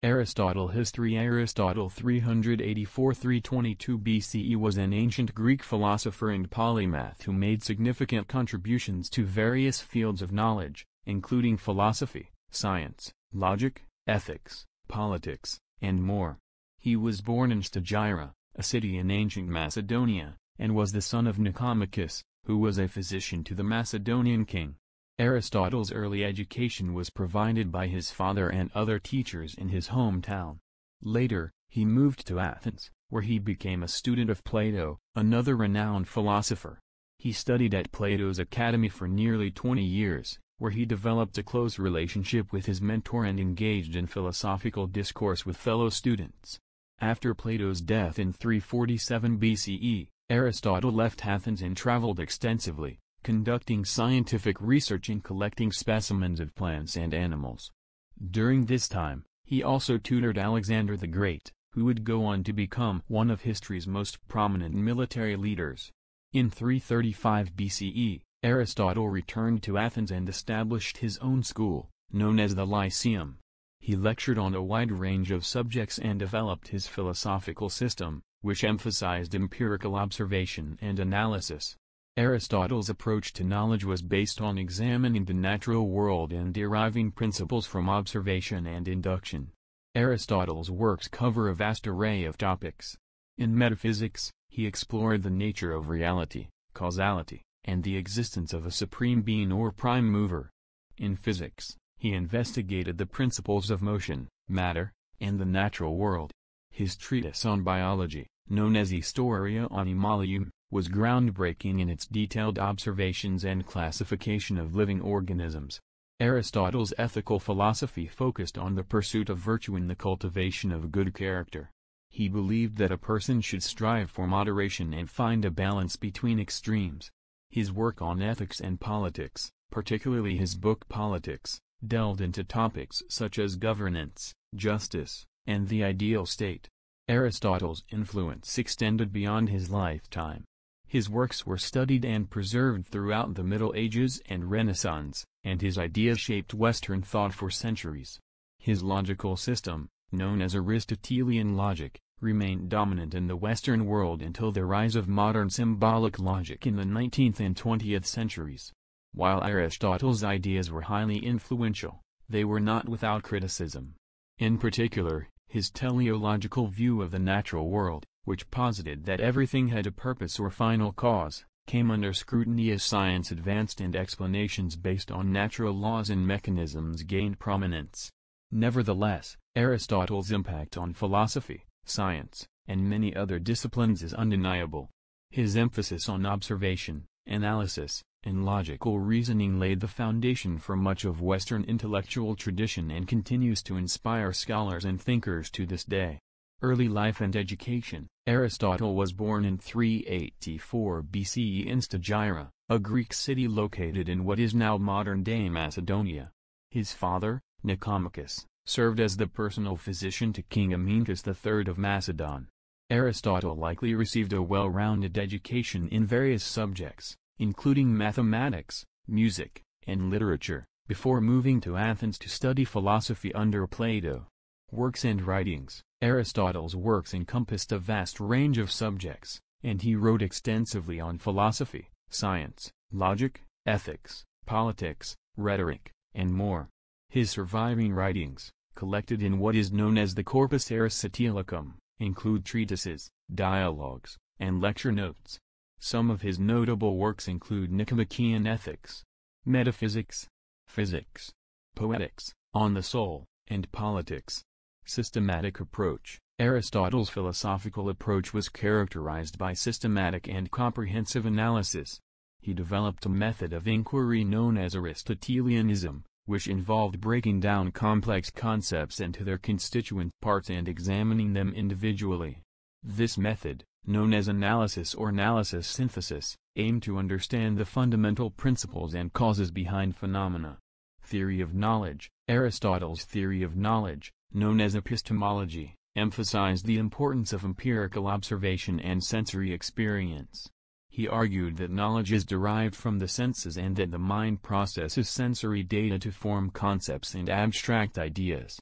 Aristotle History. Aristotle 384–322 BCE was an ancient Greek philosopher and polymath who made significant contributions to various fields of knowledge, including philosophy, science, logic, ethics, politics, and more. He was born in Stagira, a city in ancient Macedonia, and was the son of Nicomachus, who was a physician to the Macedonian king. Aristotle's early education was provided by his father and other teachers in his hometown. Later, he moved to Athens, where he became a student of Plato, another renowned philosopher. He studied at Plato's academy for nearly 20 years, where he developed a close relationship with his mentor and engaged in philosophical discourse with fellow students. After Plato's death in 347 BCE, Aristotle left Athens and traveled extensively, conducting scientific research and collecting specimens of plants and animals. During this time, he also tutored Alexander the Great, who would go on to become one of history's most prominent military leaders. In 335 BCE, Aristotle returned to Athens and established his own school, known as the Lyceum. He lectured on a wide range of subjects and developed his philosophical system, which emphasized empirical observation and analysis. Aristotle's approach to knowledge was based on examining the natural world and deriving principles from observation and induction. Aristotle's works cover a vast array of topics. In metaphysics, he explored the nature of reality, causality, and the existence of a supreme being or prime mover. In physics, he investigated the principles of motion, matter, and the natural world. His treatise on biology, known as Historia Animalium, was groundbreaking in its detailed observations and classification of living organisms. Aristotle's ethical philosophy focused on the pursuit of virtue and the cultivation of good character. He believed that a person should strive for moderation and find a balance between extremes. His work on ethics and politics, particularly his book Politics, delved into topics such as governance, justice, and the ideal state. Aristotle's influence extended beyond his lifetime. His works were studied and preserved throughout the Middle Ages and Renaissance, and his ideas shaped Western thought for centuries. His logical system, known as Aristotelian logic, remained dominant in the Western world until the rise of modern symbolic logic in the 19th and 20th centuries. While Aristotle's ideas were highly influential, they were not without criticism. In particular, his teleological view of the natural world, which posited that everything had a purpose or final cause, came under scrutiny as science advanced and explanations based on natural laws and mechanisms gained prominence. Nevertheless, Aristotle's impact on philosophy, science, and many other disciplines is undeniable. His emphasis on observation, analysis, and logical reasoning laid the foundation for much of Western intellectual tradition and continues to inspire scholars and thinkers to this day. Early life and education. Aristotle was born in 384 BCE in Stagira, a Greek city located in what is now modern-day Macedonia. His father, Nicomachus, served as the personal physician to King Nicomachus III of Macedon. Aristotle likely received a well-rounded education in various subjects, including mathematics, music, and literature, before moving to Athens to study philosophy under Plato. Works and writings. Aristotle's works encompassed a vast range of subjects, and he wrote extensively on philosophy, science, logic, ethics, politics, rhetoric, and more. His surviving writings, collected in what is known as the Corpus Aristotelicum, include treatises, dialogues, and lecture notes. Some of his notable works include Nicomachean Ethics, Metaphysics, Physics, Poetics, On the Soul, and Politics. Systematic approach. Aristotle's philosophical approach was characterized by systematic and comprehensive analysis. He developed a method of inquiry known as Aristotelianism, which involved breaking down complex concepts into their constituent parts and examining them individually. This method, known as analysis or analysis synthesis, aimed to understand the fundamental principles and causes behind phenomena. Theory of knowledge. Aristotle's theory of knowledge, known as epistemology, emphasized the importance of empirical observation and sensory experience. He argued that knowledge is derived from the senses and that the mind processes sensory data to form concepts and abstract ideas.